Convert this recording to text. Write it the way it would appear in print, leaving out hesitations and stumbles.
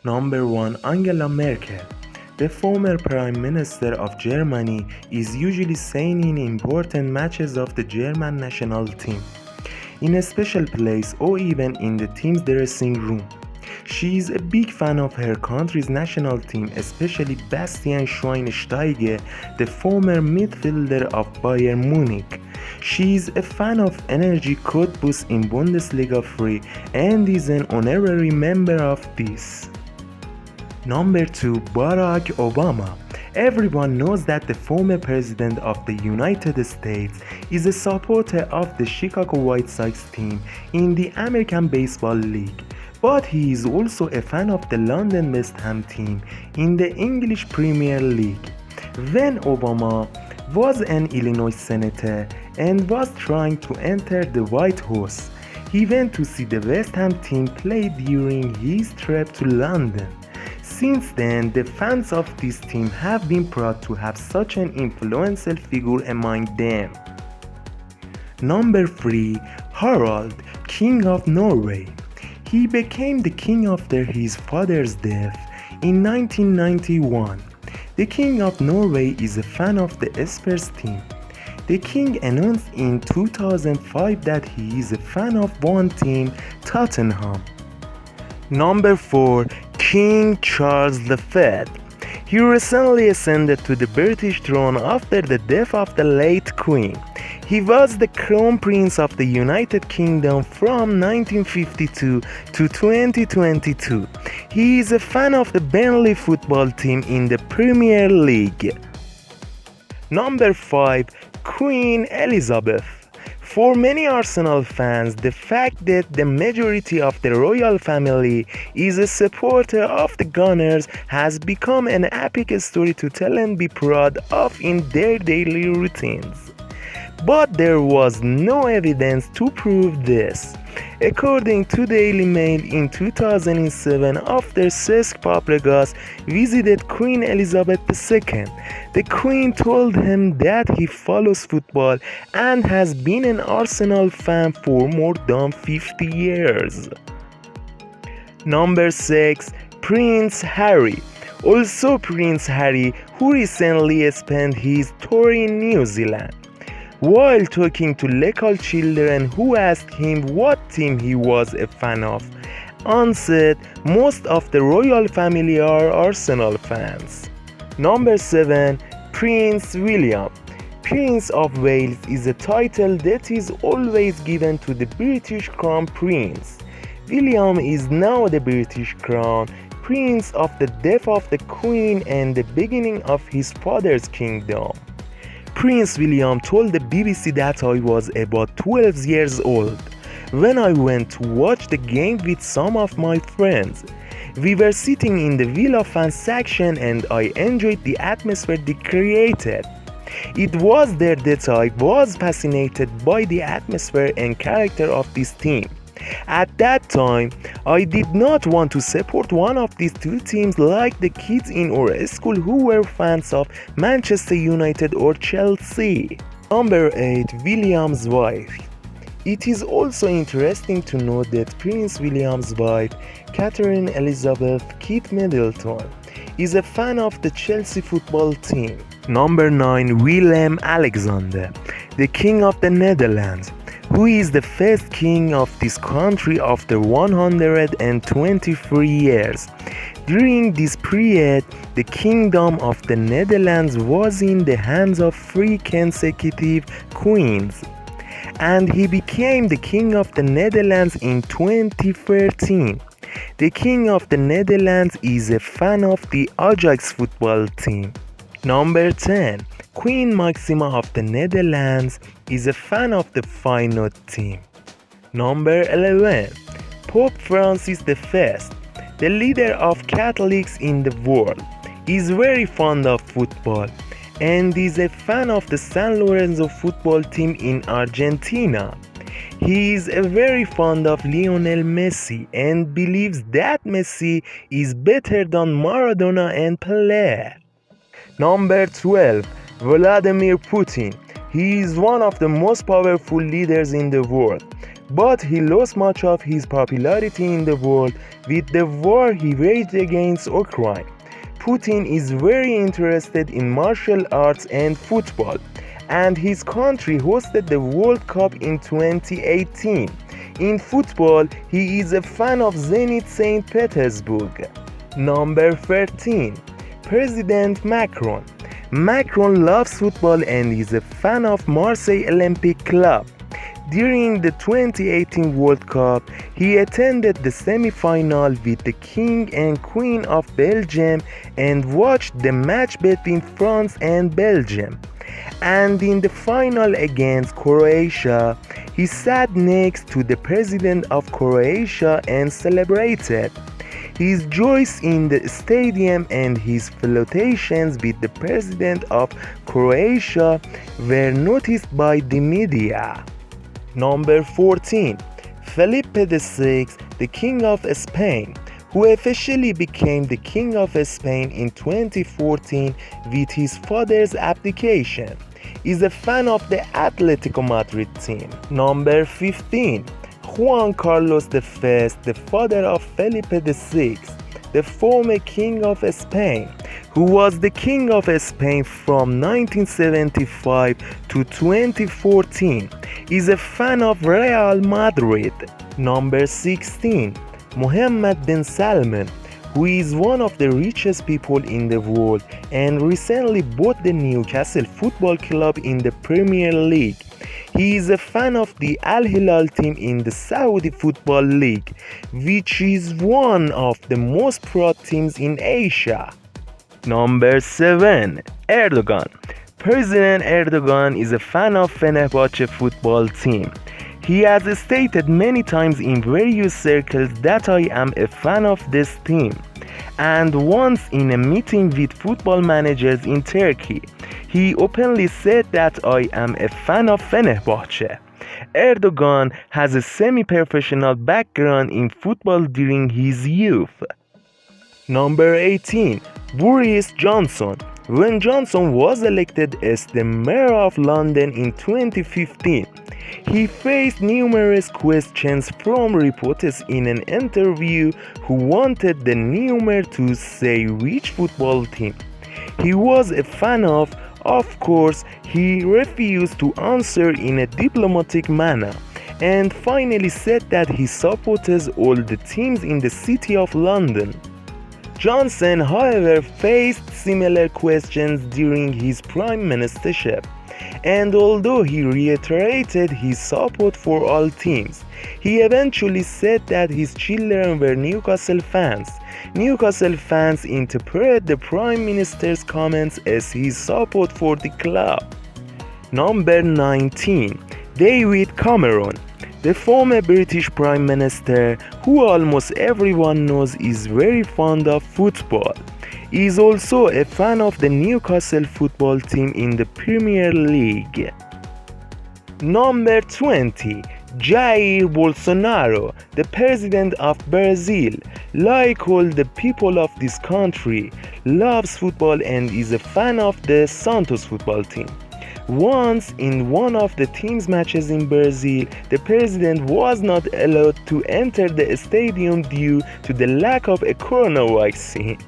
Number 1. Angela Merkel. The former Prime Minister of Germany is usually seen in important matches of the German national team, in a special place or even in the team's dressing room. She is a big fan of her country's national team, especially Bastian Schweinsteiger, the former midfielder of Bayern Munich. She is a fan of Energy Cottbus in Bundesliga 3 and is an honorary member of this. Number 2. Barack Obama. Everyone knows that the former president of the United States is a supporter of the Chicago White Sox team in the American Baseball League, but he is also a fan of the London West Ham team in the English Premier League. When Obama was an Illinois senator and was trying to enter the White House, he went to see the West Ham team play during his trip to London. Since then, the fans of this team have been proud to have such an influential figure among them. Number 3. Harald, King of Norway. He became the king after his father's death in 1991. The King of Norway is a fan of the Spurs team. The king announced in 2005 that he is a fan of one team, Tottenham. Number 4. King Charles V. He recently ascended to the British throne after the death of the late Queen. He was the Crown Prince of the United Kingdom from 1952 to 2022. He is a fan of the Burnley football team in the Premier League. Number 5. Queen Elizabeth. For many Arsenal fans, the fact that the majority of the royal family is a supporter of the Gunners has become an epic story to tell and be proud of in their daily routines. But there was no evidence to prove this. According to Daily Mail in 2007, after Cesc Fabregas visited Queen Elizabeth II, the Queen told him that he follows football and has been an Arsenal fan for more than 50 years. Number 6. Prince Harry. Also Prince Harry, who recently spent his tour in New Zealand. While talking to local children who asked him what team he was a fan of, answered, "Most of the royal family are Arsenal fans." Number 7. Prince William. Prince of Wales is a title that is always given to the British Crown Prince. William is now the British Crown Prince of the death of the Queen and the beginning of his father's kingdom. Prince William told the BBC that I was about 12 years old when I went to watch the game with some of my friends. We were sitting in the Villa fan section and I enjoyed the atmosphere they created. It was there that I was fascinated by the atmosphere and character of this team. At that time, I did not want to support one of these two teams like the kids in our school who were fans of Manchester United or Chelsea. Number 8. William's wife. It is also interesting to note that Prince William's wife, Catherine Elizabeth Keith Middleton, is a fan of the Chelsea football team. Number 9. Willem Alexander, the King of the Netherlands, who is the first king of this country after 123 years. During this period, the Kingdom of the Netherlands was in the hands of 3 consecutive queens, and he became the King of the Netherlands in 2013. The King of the Netherlands is a fan of the Ajax football team. Number 10. Queen Maxima of the Netherlands is a fan of the Feyenoord team. Number 11. Pope Francis I, the leader of Catholics in the world, is very fond of football and is a fan of the San Lorenzo football team in Argentina. He is very fond of Lionel Messi and believes that Messi is better than Maradona and Pelé. Number 12. Vladimir Putin. He is one of the most powerful leaders in the world. but he lost much of his popularity in the world with the war he waged against Ukraine. Putin is very interested in martial arts and football, and his country hosted the World Cup in 2018. In football, he is a fan of Zenit St. Petersburg. Number 13. President Macron. Macron loves football and is a fan of Marseille Olympic Club. During the 2018 World Cup, he attended the semi-final with the King and Queen of Belgium and watched the match between France and Belgium. And in the final against Croatia, he sat next to the president of Croatia and celebrated. His joys in the stadium and his flirtations with the president of Croatia were noticed by the media. Number 14. Felipe VI, the King of Spain, who officially became the King of Spain in 2014 with his father's abdication, is a fan of the Atletico Madrid team. Number 15. Juan Carlos I, the father of Felipe VI, the former King of Spain, who was the King of Spain from 1975 to 2014, is a fan of Real Madrid. Number 16. Mohamed bin Salman, who is one of the richest people in the world and recently bought the Newcastle Football Club in the Premier League. He is a fan of the Al Hilal team in the Saudi Football League, which is one of the most proud teams in Asia. Number 7. Erdoğan. President Erdoğan is a fan of Fenerbahce football team. He has stated many times in various circles that I am a fan of this team. And once in a meeting with football managers in Turkey, he openly said that I am a fan of Fenerbahce. Erdoğan has a semi-professional background in football during his youth. Number 18. Boris Johnson. When Johnson was elected as the mayor of London in 2015, he faced numerous questions from reporters in an interview who wanted the new mayor to say which football team he was a fan of. Of course, he refused to answer in a diplomatic manner and finally said that he supports all the teams in the city of London. Johnson, however, faced similar questions during his prime ministership, and although he reiterated his support for all teams, he eventually said that his children were Newcastle fans. Newcastle fans interpret the Prime Minister's comments as his support for the club. Number 19. David Cameron. The former British Prime Minister, who almost everyone knows is very fond of football, is also a fan of the Newcastle football team in the Premier League. Number 20. Jair Bolsonaro, the president of Brazil, like all the people of this country, loves football and is a fan of the Santos football team. Once, in one of the team's matches in Brazil, the president was not allowed to enter the stadium due to the lack of a corona vaccine.